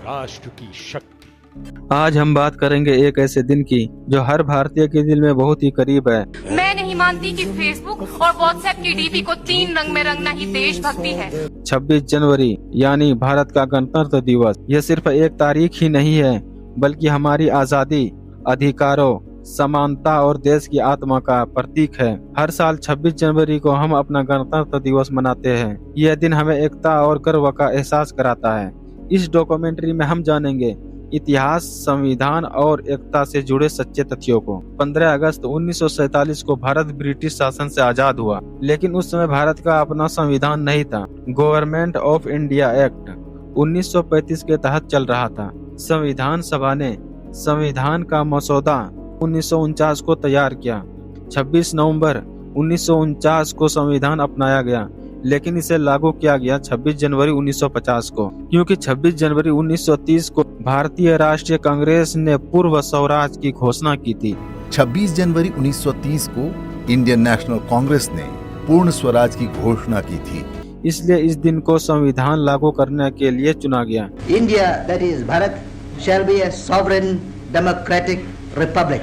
राष्ट्र की शक्ति। आज हम बात करेंगे एक ऐसे दिन की जो हर भारतीय के दिल में बहुत ही करीब है। मैं नहीं मानती कि फेसबुक और व्हाट्सएप की डीपी को 3 रंग में रंगना ही देशभक्ति है। 26 जनवरी यानी भारत का गणतंत्र दिवस, यह सिर्फ एक तारीख ही नहीं है बल्कि हमारी आजादी, अधिकारों, समानता और देश की आत्मा का प्रतीक है। हर साल 26 जनवरी को हम अपना गणतंत्र दिवस मनाते हैं। यह दिन हमें एकता और गर्व का एहसास कराता है। इस डॉक्यूमेंट्री में हम जानेंगे इतिहास, संविधान और एकता से जुड़े सच्चे तथ्यों को। 15 अगस्त 1947 को भारत ब्रिटिश शासन से आजाद हुआ, लेकिन उस समय भारत का अपना संविधान नहीं था। गवर्नमेंट ऑफ इंडिया एक्ट 1935 के तहत चल रहा था। संविधान सभा ने संविधान का मसौदा 1949 को तैयार किया। 26 नवंबर 1949 को संविधान अपनाया गया, लेकिन इसे लागू किया गया 26 जनवरी 1950 को, क्योंकि 26 जनवरी 1930 को भारतीय राष्ट्रीय कांग्रेस ने पूर्व स्वराज की घोषणा की थी। 26 जनवरी 1930 को इंडियन नेशनल कांग्रेस ने पूर्ण स्वराज की घोषणा की थी। इसलिए इस दिन को संविधान लागू करने के लिए चुना गया। India, that is Bharat, shall be a sovereign democratic republic.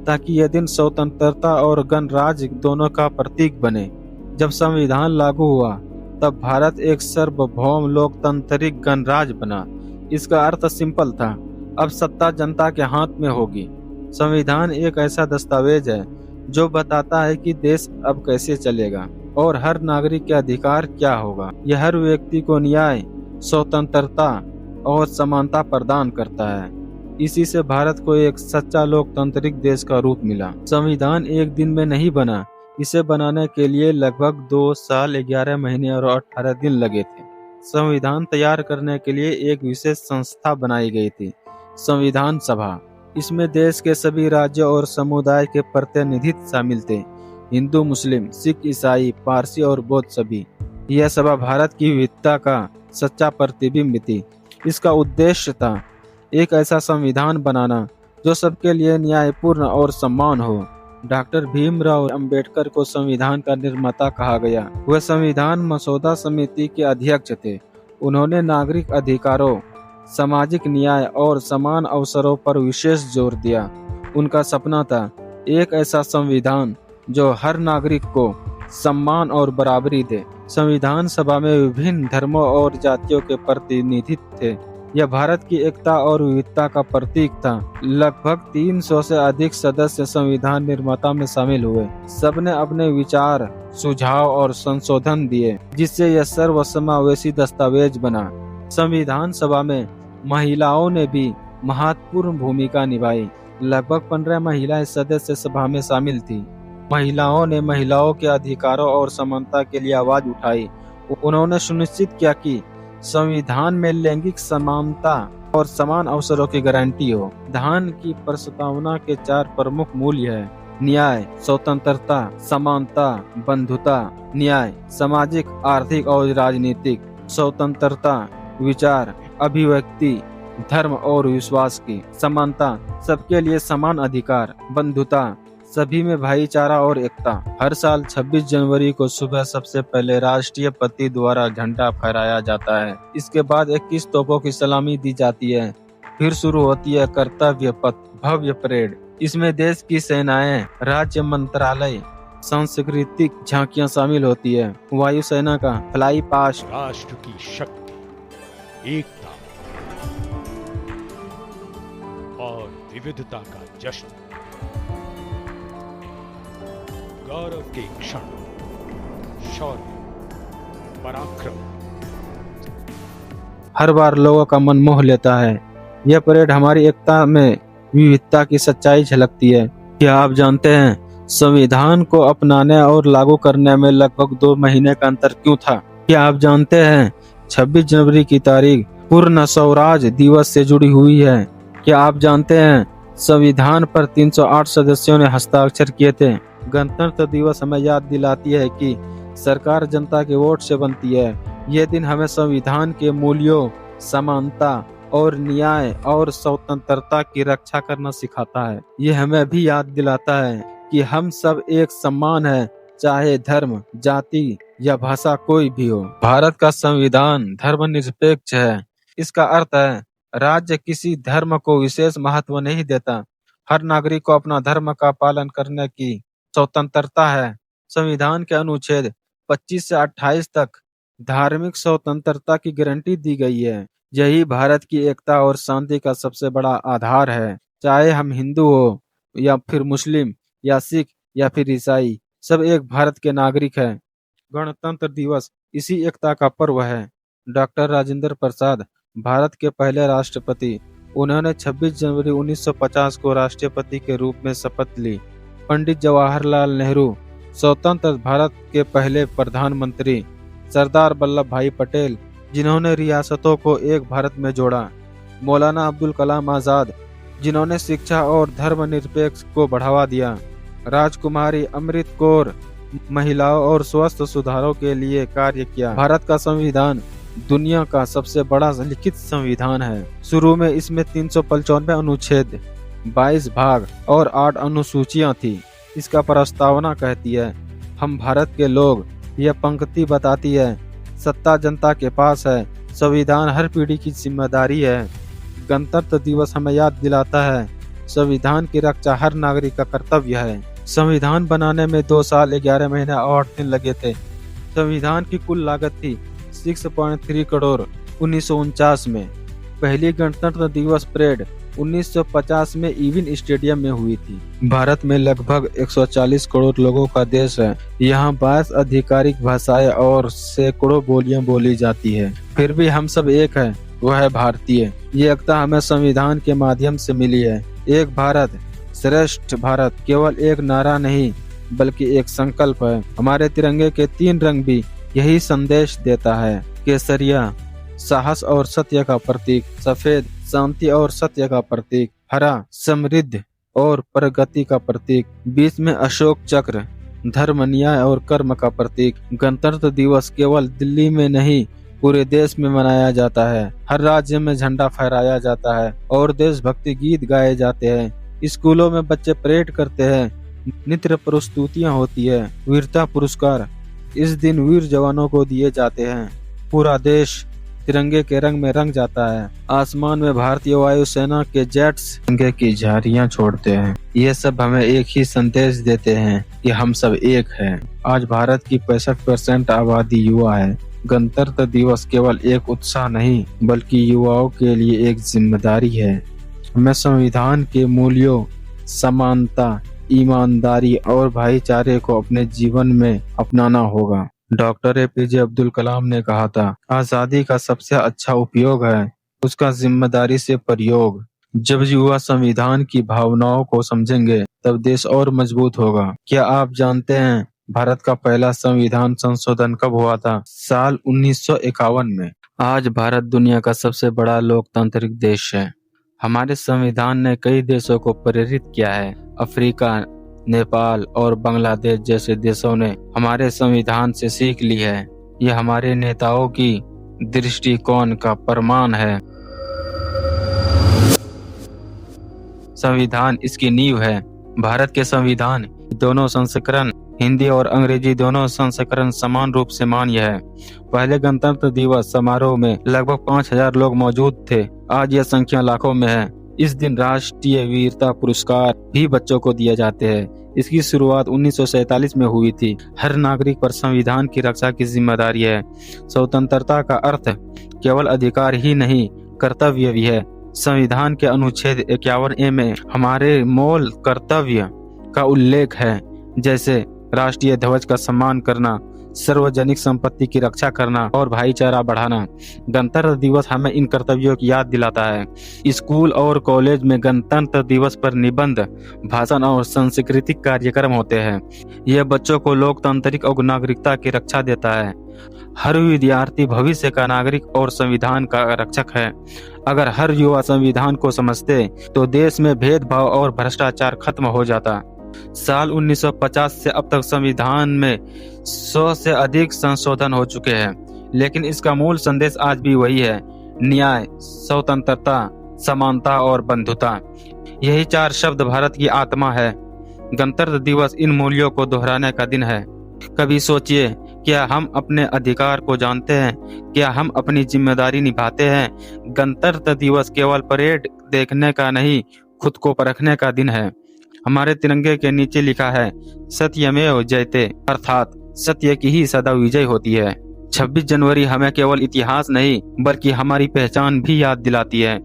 ताकि यह दिन स्वतंत्रता और गणराज्य दोनों का प्रतीक बने। जब संविधान लागू हुआ तब भारत एक सार्वभौम लोकतांत्रिक गणराज्य बना। इसका अर्थ सिंपल था, अब सत्ता जनता के हाथ में होगी। संविधान एक ऐसा दस्तावेज है जो बताता है कि देश अब कैसे चलेगा और हर नागरिक के अधिकार क्या होगा। यह हर व्यक्ति को न्याय, स्वतंत्रता और समानता प्रदान करता है। इसी से भारत को एक सच्चा लोकतांत्रिक देश का रूप मिला। संविधान एक दिन में नहीं बना, इसे बनाने के लिए लगभग 2 साल 11 महीने और 18 दिन लगे थे। संविधान तैयार करने के लिए एक विशेष संस्था बनाई गई थी, संविधान सभा। इसमें देश के सभी राज्यों और समुदाय के प्रतिनिधित्व शामिल थे, हिंदू, मुस्लिम, सिख, ईसाई, पारसी और बौद्ध सभी। यह सभा भारत की विविधता का सच्चा प्रतिबिंब थी। इसका उद्देश्य था एक ऐसा संविधान बनाना जो सबके लिए न्यायपूर्ण और सम्मान हो। डॉक्टर भीमराव अंबेडकर को संविधान का निर्माता कहा गया। वह संविधान मसौदा समिति के अध्यक्ष थे। उन्होंने नागरिक अधिकारों, सामाजिक न्याय और समान अवसरों पर विशेष जोर दिया। उनका सपना था एक ऐसा संविधान जो हर नागरिक को सम्मान और बराबरी दे। संविधान सभा में विभिन्न धर्मों और जातियों के प्रतिनिधित्व थे। यह भारत की एकता और विविधता का प्रतीक था। लगभग 300 से अधिक सदस्य संविधान निर्माता में शामिल हुए। सबने अपने विचार, सुझाव और संशोधन दिए, जिससे यह सर्वसमावेशी दस्तावेज बना। संविधान सभा में महिलाओं ने भी महत्वपूर्ण भूमिका निभाई। लगभग 15 महिलाएं सदस्य सभा में शामिल थी। महिलाओं ने महिलाओं के अधिकारों और समानता के लिए आवाज उठाई। उन्होंने सुनिश्चित किया कि संविधान में लैंगिक समानता और समान अवसरों की गारंटी हो। संविधान की प्रस्तावना के 4 प्रमुख मूल्य है: न्याय, स्वतंत्रता, समानता, बंधुता। न्याय सामाजिक, आर्थिक और राजनीतिक, स्वतंत्रता विचार, अभिव्यक्ति, धर्म और विश्वास की, समानता सबके लिए समान अधिकार, बंधुता सभी में भाईचारा और एकता। हर साल 26 जनवरी को सुबह सबसे पहले राष्ट्रपति द्वारा झंडा फहराया जाता है। इसके बाद 21 तोपों की सलामी दी जाती है। फिर शुरू होती है कर्तव्य पथ भव्य परेड। इसमें देश की सेनाएं, राज्य मंत्रालय, सांस्कृतिक झांकियां शामिल होती है। वायुसेना का फ्लाई पास्ट, राष्ट्र की शक्ति, एकता और विविधता का जश्न, गौरव के क्षण, शौर्य, पराक्रम। हर बार लोगों का मन मोह लेता है। यह परेड हमारी एकता में विविधता की सच्चाई झलकती है। क्या आप जानते हैं संविधान को अपनाने और लागू करने में लगभग 2 महीने का अंतर क्यों था? क्या आप जानते हैं 26 जनवरी की तारीख पूर्ण स्वराज दिवस से जुड़ी हुई है? क्या आप जानते हैं संविधान पर 308 सदस्यों ने हस्ताक्षर किए थे? गणतंत्र दिवस हमें याद दिलाती है कि सरकार जनता के वोट से बनती है। यह दिन हमें संविधान के मूल्यों, समानता और न्याय और स्वतंत्रता की रक्षा करना सिखाता है। यह हमें भी याद दिलाता है कि हम सब एक समान है, चाहे धर्म, जाति या भाषा कोई भी हो। भारत का संविधान धर्मनिरपेक्ष है। इसका अर्थ है राज्य किसी धर्म को विशेष महत्व नहीं देता। हर नागरिक को अपना धर्म का पालन करने की स्वतंत्रता है। संविधान के अनुच्छेद 25 से 28 तक धार्मिक स्वतंत्रता की गारंटी दी गई है। यही भारत की एकता और शांति का सबसे बड़ा आधार है। चाहे हम हिंदू हो या फिर मुस्लिम या सिख या फिर ईसाई, सब एक भारत के नागरिक हैं। गणतंत्र दिवस इसी एकता का पर्व है। डॉक्टर राजेंद्र प्रसाद भारत के पहले राष्ट्रपति। उन्होंने 26 जनवरी 1950 को राष्ट्रपति के रूप में शपथ ली। पंडित जवाहरलाल नेहरू स्वतंत्र भारत के पहले प्रधानमंत्री। सरदार वल्लभ भाई पटेल जिन्होंने रियासतों को एक भारत में जोड़ा। मौलाना अब्दुल कलाम आजाद जिन्होंने शिक्षा और धर्मनिरपेक्ष को बढ़ावा दिया। राजकुमारी अमृत कौर महिलाओं और स्वास्थ्य सुधारों के लिए कार्य किया। भारत का संविधान दुनिया का सबसे बड़ा लिखित संविधान है। शुरू में इसमें 395 अनुच्छेद, 22 भाग और 8 अनुसूचियां थी। इसका प्रस्तावना कहती है, हम भारत के लोग। यह पंक्ति बताती है, सत्ता जनता के पास है, संविधान हर पीढ़ी की जिम्मेदारी है। गणतंत्र दिवस हमें याद दिलाता है, संविधान की रक्षा हर नागरिक का कर्तव्य है। संविधान बनाने में 2 साल 11 महीने और 8 दिन लगे थे। संविधान की कुल लागत थी 6.3 करोड़ 1949 में। पहली गणतंत्र दिवस परेड 1950 में इविन स्टेडियम में हुई थी। भारत में लगभग 140 करोड़ लोगों का देश है। यहाँ 22 आधिकारिक भाषाएं और सैकड़ों बोलियां बोली जाती है। फिर भी हम सब एक हैं, वह है भारतीय। ये एकता हमें संविधान के माध्यम से मिली है। एक भारत श्रेष्ठ भारत केवल एक नारा नहीं बल्कि एक संकल्प है। हमारे तिरंगे के 3 रंग भी यही संदेश देता है। केसरिया साहस और सत्य का प्रतीक, सफेद शांति और सत्य का प्रतीक, हरा समृद्धि और प्रगति का प्रतीक, बीच में अशोक चक्र धर्म न्याय और कर्म का प्रतीक। गणतंत्र दिवस केवल दिल्ली में नहीं पूरे देश में मनाया जाता है। हर राज्य में झंडा फहराया जाता है और देशभक्ति गीत गाए जाते हैं। स्कूलों में बच्चे परेड करते हैं, नृत्य प्रस्तुतियां होती है, वीरता पुरस्कार इस दिन वीर जवानों को दिए जाते हैं। पूरा देश तिरंगे के रंग में रंग जाता है। आसमान में भारतीय वायुसेना के जेट्स तिरंगे की झारियां छोड़ते हैं। ये सब हमें एक ही संदेश देते हैं कि हम सब एक हैं। आज भारत की 65% आबादी युवा है। गणतंत्र दिवस केवल एक उत्साह नहीं बल्कि युवाओं के लिए एक जिम्मेदारी है। हमें संविधान के मूल्यों समानता, ईमानदारी और भाईचारे को अपने जीवन में अपनाना होगा। डॉक्टर APJ अब्दुल कलाम ने कहा था, आजादी का सबसे अच्छा उपयोग है उसका जिम्मेदारी से प्रयोग। जब युवा संविधान की भावनाओं को समझेंगे तब देश और मजबूत होगा। क्या आप जानते हैं भारत का पहला संविधान संशोधन कब हुआ था? साल 1951 में। आज भारत दुनिया का सबसे बड़ा लोकतांत्रिक देश है। हमारे संविधान ने कई देशों को प्रेरित किया है। अफ्रीका, नेपाल और बांग्लादेश जैसे देशों ने हमारे संविधान से सीख ली है। यह हमारे नेताओं की दृष्टिकोण का प्रमाण है। संविधान इसकी नींव है। भारत के संविधान दोनों संस्करण हिंदी और अंग्रेजी दोनों संस्करण समान रूप से मान्य है। पहले गणतंत्र दिवस समारोह में लगभग 5000 लोग मौजूद थे। आज यह संख्या लाखों में है। इस दिन राष्ट्रीय वीरता पुरस्कार भी बच्चों को दिए जाते हैं। इसकी शुरुआत 1947 में हुई थी। हर नागरिक पर संविधान की रक्षा की जिम्मेदारी है। स्वतंत्रता का अर्थ केवल अधिकार ही नहीं, कर्तव्य भी है। संविधान के अनुच्छेद 51A में हमारे मूल कर्तव्य का उल्लेख है, जैसे राष्ट्रीय ध्वज का सम्मान करना, सार्वजनिक संपत्ति की रक्षा करना और भाईचारा बढ़ाना। गणतंत्र दिवस हमें इन कर्तव्यों की याद दिलाता है। स्कूल और कॉलेज में गणतंत्र दिवस पर निबंध, भाषण और सांस्कृतिक कार्यक्रम होते हैं। यह बच्चों को लोकतांत्रिक और नागरिकता की रक्षा देता है। हर विद्यार्थी भविष्य का नागरिक और संविधान का रक्षक है। अगर हर युवा संविधान को समझते तो देश में भेदभाव और भ्रष्टाचार खत्म हो जाता। साल 1950 से अब तक संविधान में 100 से अधिक संशोधन हो चुके हैं, लेकिन इसका मूल संदेश आज भी वही है, न्याय, स्वतंत्रता, समानता और बंधुता। यही 4 शब्द भारत की आत्मा है। गणतंत्र दिवस इन मूल्यों को दोहराने का दिन है। कभी सोचिए क्या हम अपने अधिकार को जानते हैं? क्या हम अपनी जिम्मेदारी निभाते हैं? गणतंत्र दिवस केवल परेड देखने का नहीं, खुद को परखने का दिन है। हमारे तिरंगे के नीचे लिखा है सत्यमेव जयते, अर्थात सत्य की ही सदा विजय होती है। 26 जनवरी हमें केवल इतिहास नहीं बल्कि हमारी पहचान भी याद दिलाती है।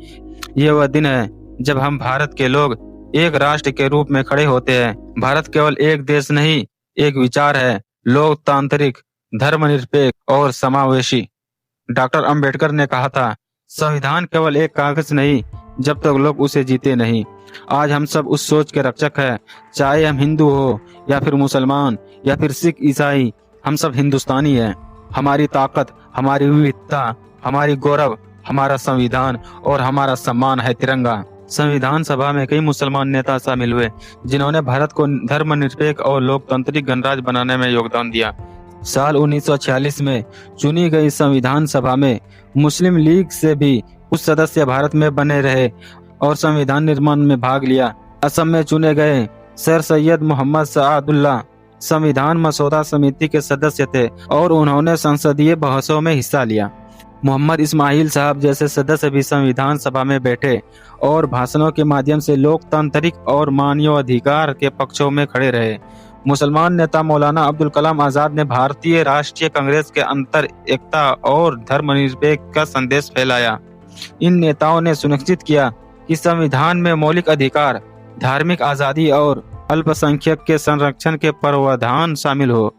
ये वह दिन है जब हम भारत के लोग एक राष्ट्र के रूप में खड़े होते हैं। भारत केवल एक देश नहीं, एक विचार है, लोकतांत्रिक, धर्मनिरपेक्ष और समावेशी। डॉक्टर अंबेडकर ने कहा था, संविधान केवल एक कागज नहीं जब तक लोग उसे जीते नहीं। आज हम सब उस सोच के रक्षक हैं। चाहे हम हिंदू हो या फिर मुसलमान या फिर सिख ईसाई, हम सब हिंदुस्तानी हैं। हमारी ताकत, हमारी विविधता, हमारी गौरव, हमारा संविधान और हमारा सम्मान है तिरंगा। संविधान सभा में कई मुसलमान नेता शामिल हुए जिन्होंने भारत को धर्मनिरपेक्ष और लोकतांत्रिक गणराज्य बनाने में योगदान दिया। साल 1946 में चुनी गई संविधान सभा में मुस्लिम लीग से भी कुछ सदस्य भारत में बने रहे और संविधान निर्माण में भाग लिया। असम में चुने गए सर सैयद मोहम्मद सआदुल्लाह संविधान मसौदा समिति के सदस्य थे और उन्होंने संसदीय बहसों में हिस्सा लिया। मोहम्मद इस्माइल साहब जैसे सदस्य भी संविधान सभा में बैठे और भाषणों के माध्यम से लोकतांत्रिक और मानवाधिकार के पक्षों में खड़े रहे। मुसलमान नेता मौलाना अब्दुल कलाम आजाद ने भारतीय राष्ट्रीय कांग्रेस के अंतर एकता और धर्मनिरपेक्ष का संदेश फैलाया। इन नेताओं ने सुनिश्चित किया कि संविधान में मौलिक अधिकार, धार्मिक आजादी और अल्पसंख्यक के संरक्षण के प्रावधान शामिल हो।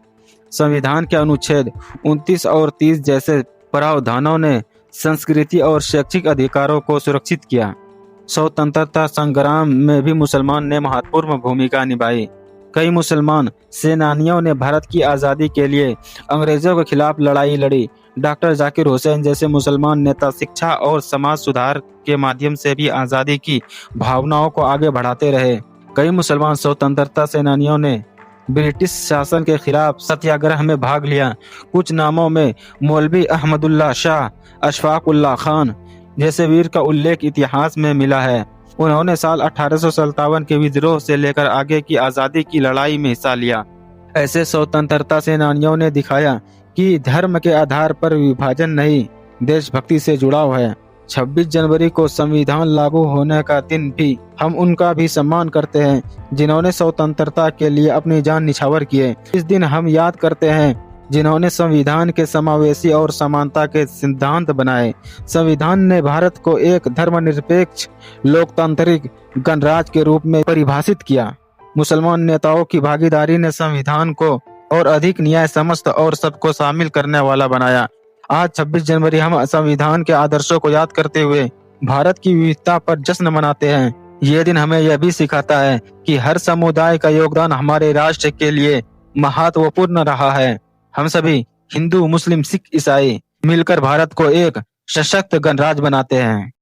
संविधान के अनुच्छेद 29 और 30 जैसे प्रावधानों ने संस्कृति और शैक्षिक अधिकारों को सुरक्षित किया। स्वतंत्रता संग्राम में भी मुसलमान ने महत्वपूर्ण भूमिका निभाई। कई मुसलमान सेनानियों ने भारत की आज़ादी के लिए अंग्रेजों के खिलाफ लड़ाई लड़ी। डॉक्टर जाकिर हुसैन जैसे मुसलमान नेता शिक्षा और समाज सुधार के माध्यम से भी आज़ादी की भावनाओं को आगे बढ़ाते रहे। कई मुसलमान स्वतंत्रता सेनानियों ने ब्रिटिश शासन के खिलाफ सत्याग्रह में भाग लिया। कुछ नामों में मौलवी अहमदुल्ला शाह, अशफाक उल्लाह खान जैसे वीर का उल्लेख इतिहास में मिला है। उन्होंने साल 1857 के विद्रोह से लेकर आगे की आज़ादी की लड़ाई में हिस्सा लिया। ऐसे स्वतंत्रता सेनानियों ने दिखाया कि धर्म के आधार पर विभाजन नहीं, देशभक्ति से जुड़ाव है। 26 जनवरी को संविधान लागू होने का दिन भी हम उनका भी सम्मान करते हैं जिन्होंने स्वतंत्रता के लिए अपनी जान निछावर किए। इस दिन हम याद करते हैं जिन्होंने संविधान के समावेशी और समानता के सिद्धांत बनाए। संविधान ने भारत को एक धर्मनिरपेक्ष लोकतांत्रिक गणराज्य के रूप में परिभाषित किया। मुसलमान नेताओं की भागीदारी ने संविधान को और अधिक न्याय समस्त और सबको शामिल करने वाला बनाया। आज 26 जनवरी हम संविधान के आदर्शों को याद करते हुए भारत की विविधता पर जश्न मनाते हैं। ये दिन हमें यह भी सिखाता है कि हर समुदाय का योगदान हमारे राष्ट्र के लिए महत्वपूर्ण रहा है। हम सभी हिंदू, मुस्लिम, सिख, ईसाई मिलकर भारत को एक सशक्त गणराज्य बनाते हैं।